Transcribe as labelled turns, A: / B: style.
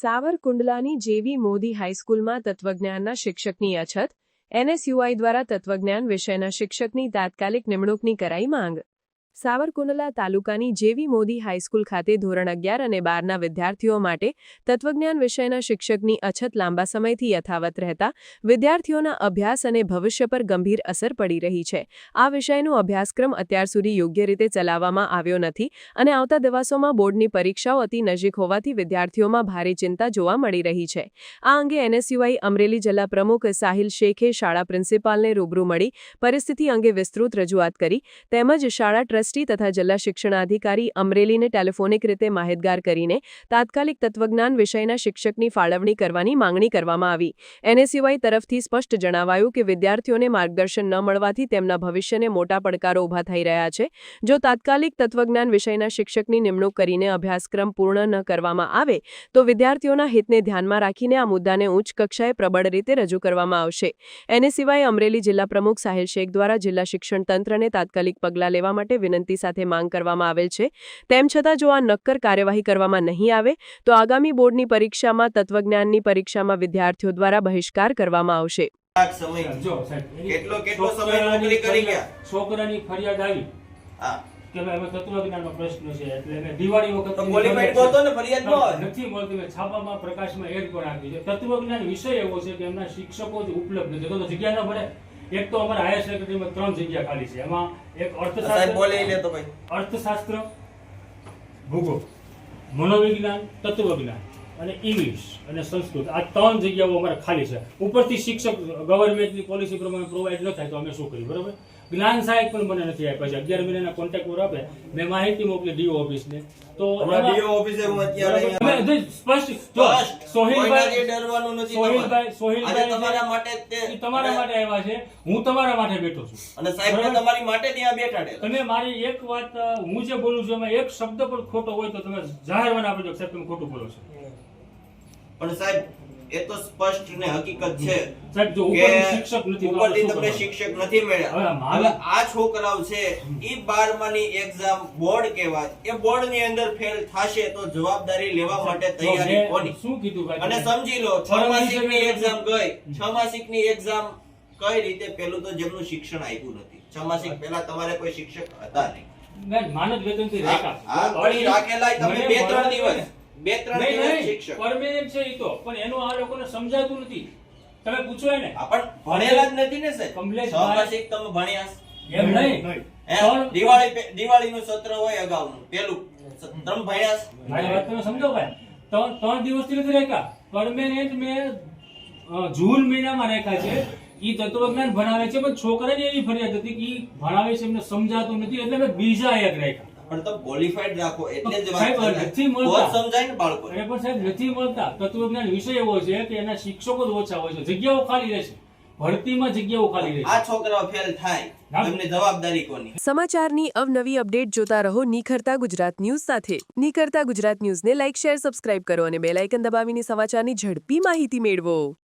A: સાવરકુંડલાની જેવી મોદી હાઈસ્કૂલમાં તત્વજ્ઞાનના શિક્ષકની અછત, એનએસયુઆઈ દ્વારા તત્વજ્ઞાન વિષયના શિક્ષકની તાત્કાલિક નિમણૂકની કરાઈ માંગ। સાવરકુંડલા તાલુકાની જેવી મોદી હાઈસ્કૂલ ખાતે ધોરણ 11 અને 12ના વિદ્યાર્થીઓ માટે તત્વજ્ઞાન વિષયના શિક્ષકની અછત લાંબા સમયથી યથાવત રહેતા વિદ્યાર્થીઓના અભ્યાસ અને ભવિષ્ય પર ગંભીર અસર પડી રહી છે। આ વિષયનો અભ્યાસક્રમ અત્યાર સુધી યોગ્ય રીતે ચલાવવામાં આવ્યો નથી અને આવતા દિવસોમાં બોર્ડની પરીક્ષાઓ અતિ નજીક હોવાથી વિદ્યાર્થીઓમાં ભારે ચિંતા જોવા મળી રહી છે। આ અંગે એનએસયુઆઈ અમરેલી જિલ્લા પ્રમુખ સાહિલ શેખે શાળા પ્રિન્સિપાલને રૂબરૂ મળી પરિસ્થિતિ અંગે વિસ્તૃત રજૂઆત કરી તેમજ શાળા ટ્રસ્ટી તથા જિલ્લા શિક્ષણાધિકારી અમરેલીને ટેલિફોનિક રીતે માહિતગાર કરીને તાત્કાલિક તત્વજ્ઞાન વિષયના શિક્ષકની ફાળવણી કરવાની માંગણી કરવામાં આવી। એનએસયુઆઈ તરફથી સ્પષ્ટ જણાવાયું કે વિદ્યાર્થીઓને માર્ગદર્શન ન મળવાથી તેમના ભવિષ્યને મોટા પડકારો ઊભા થઈ રહ્યા છે। જો તાત્કાલિક તત્વજ્ઞાન વિષયના શિક્ષકની નિમણૂક કરીને અભ્યાસક્રમ પૂર્ણ ન કરવામાં આવે તો વિદ્યાર્થીઓના હિતને ધ્યાનમાં રાખીને આ મુદ્દાને ઉચ્ચ કક્ષાએ પ્રબળ રીતે રજૂ કરવામાં આવશે। એનએસયુઆઈ અમરેલી જિલ્લા પ્રમુખ સાહિલ શેખ દ્વારા જિલ્લા શિક્ષણ તંત્રને તાત્કાલિક પગલાં લેવા માટે વિનંતી સાથે માંગ કરવામાં આવેલ છે। તેમ છતાં જો આ નક્કર કાર્યવાહી કરવામાં નહીં આવે તો આગામી બોર્ડની પરીક્ષામાં તત્વજ્ઞાનની પરીક્ષામાં વિદ્યાર્થીઓ દ્વારા બહિષ્કાર કરવામાં આવશે।
B: છોકરાની ફરિયાદ આવી કે ભાઈ તત્વજ્ઞાનનો પ્રશ્ન છે એટલે મેં દિવાળી વખત નથી મળતી, મેં છાપામાં પ્રકાશમાં એડ પણ આપી છે। તત્વજ્ઞાન વિષય એવો છે કે એમના શિક્ષકો જ ઉપલબ્ધ નથી, તો જગ્યા ન મળે। એક તો અમારા હાયર સેકન્ડરીમાં 3 જગ્યા ખાલી છે, એમાં એક અર્થશાસ્ત્ર, ભૂગોળ, મનોવિજ્ઞાન, તત્વજ્ઞાન અને ઇંગ્લિશ અને સંસ્કૃત, આ 3 જગ્યાઓ અમારે ખાલી છે। ઉપરથી શિક્ષક ગવર્મેન્ટની પોલિસી પ્રમાણે પ્રોવાઈડ ન થાય તો અમે શું કરીએ, બરોબર? જ્ઞાન સહાયક પણ મને નથી આપ્યા છે, 11 મહિનાના કોન્ટ્રાક્ટ પર આપે, મેં માહિતી મોકલી ડીઓ ઓફિસને, તો ડીઓ ઓફિસે હું અત્યારે સ્પષ્ટ સોહિલભાઈ ડરવાનું નથી, સોહિલભાઈ તમારા માટે આવ્યા છે, હું તમારા માટે બેઠો છું અને સાહેબ તમારી માટે ત્યાં બેઠા છે। તમે મારી એક વાત, હું જે બોલું છું એમાં એક શબ્દ પણ ખોટો હોય તો તમે જાહેર મને આપજો, સાહેબ તમે ખોટું બોલો છો। પણ સાહેબ એ તો સ્પષ્ટ ને હકીકત છે સાહેબ, જો શિક્ષક નથી, ઉપરથી તમને શિક્ષક નથી મળ્યા। હવે આ છોકરાઓ છે ઈ 12માની એક્ઝામ બોર્ડ કહેવાય, એ બોર્ડ ની અંદર ફેલ થાશે તો જવાબદારી લેવા માટે તૈયારી કોની? શું કીધું ભાઈ? અને સમજી લો 6 માસિકની એક્ઝામ ગઈ, 6 માસિકની એક્ઝામ કઈ રીતે? પેલું તો જેમનું શિક્ષણ આપ્યું નથી, 6 માસિક પહેલા તમારે કોઈ શિક્ષક હતા નહીં, મેં માનદ વેતનથી રાખેલા તમે 2-3 દિવસ શિક્ષક પરમેનન્ટ છે ઈ તો, પણ એનું આ લોકોને સમજાતું નથી। તમે પૂછો એને, પણ ભણેલા જ નથી ને સાહેબ, કમલેશભાઈ તમે ભણ્યા એમ નહીં? દિવાળીનું સત્ર હોય અગાઉનું, પેલું તમે ભણ્યા? મારી વાત તમે સમજો ભાઈ, 3 દિવસથી નથી રાખ્યા, પરમેનન્ટ મેં જૂન મહિનામાં રાખ્યા છે। ઈ તત્વજ્ઞાન ભણાવે છે પણ છોકરાની એવી ફરિયાદ હતી કે ઈ ભણાવે છે એમને સમજાતું નથી એટલે મેં બીજા એક રાખ્યા। પણ તો ક્વોલિફાઈડ રાખો એટલે જ વાત નથી મળતા, બહુ સમજાય ને બાળકો એ પણ સાહેબ નથી મળતા। તત્વજ્ઞાન વિષય એવો છે કે એના શિક્ષકો જ ઓછા હોય છે, જગ્યાઓ ખાલી રહેશે, ભરતીમાં જગ્યાઓ ખાલી રહેશે, આ છોકરાઓ ફેલ થાય એમની જવાબદારી કોની?
A: સમાચારની અવનવી અપડેટ જોતા રહો નિખરતા ગુજરાત ન્યૂઝ સાથે। નિખરતા ગુજરાત ન્યૂઝને લાઇક, શેર, સબસ્ક્રાઇબ કરો અને બેલ આઇકન દબાવીને સમાચારની ઝડપી માહિતી મેળવો।